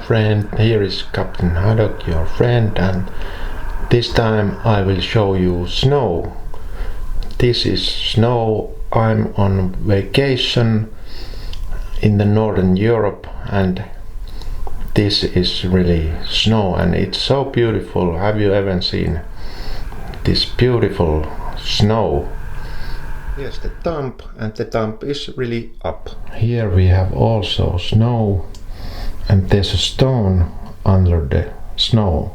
friend, here is Captain Haddock, your friend, and this time I will show you snow. This is snow. I'm on vacation in the Northern Europe, and this is really snow, and it's so beautiful. Have you ever seen this beautiful snow? Here's the dump, and the dump is really up. Here we have also snow, and there's a stone under the snow,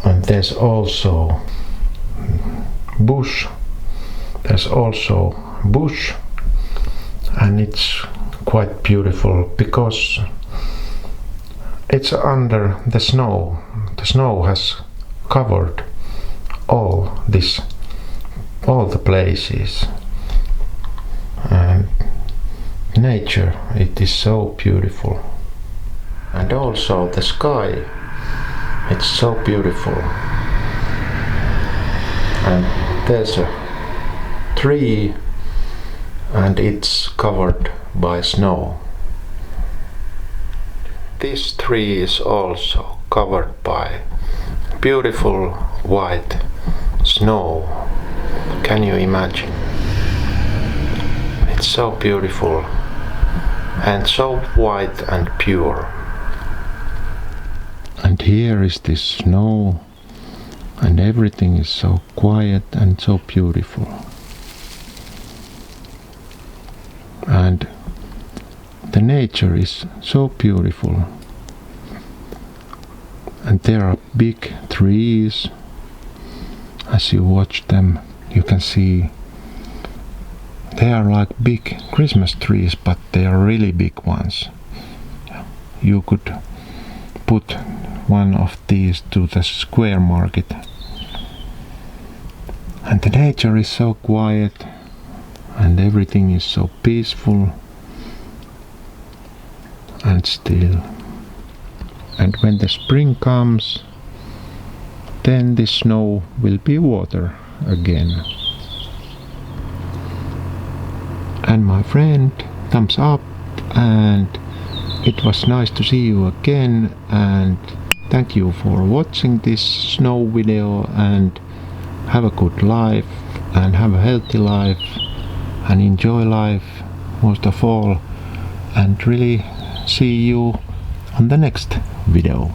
and there's also bush. There's also bush, and it's quite beautiful because it's under the snow. The snow has covered all the places, and nature, it is so beautiful. And also the sky, it's so beautiful. And there's a tree, and it's covered by snow. This tree is also covered by beautiful white snow. Can you imagine? It's so beautiful and so white and pure. And here is this snow, and everything is so quiet and so beautiful. And the nature is so beautiful, and there are big trees. As you watch them, you can see they are like big Christmas trees, but they are really big ones. You could put one of these to the square market. And the nature is so quiet, and everything is so peaceful and still. And when the spring comes, then the snow will be water again. And my friend, thumbs up, and it was nice to see you again, and thank you for watching this snow video, and have a good life and have a healthy life and enjoy life most of all, and really see you on the next video.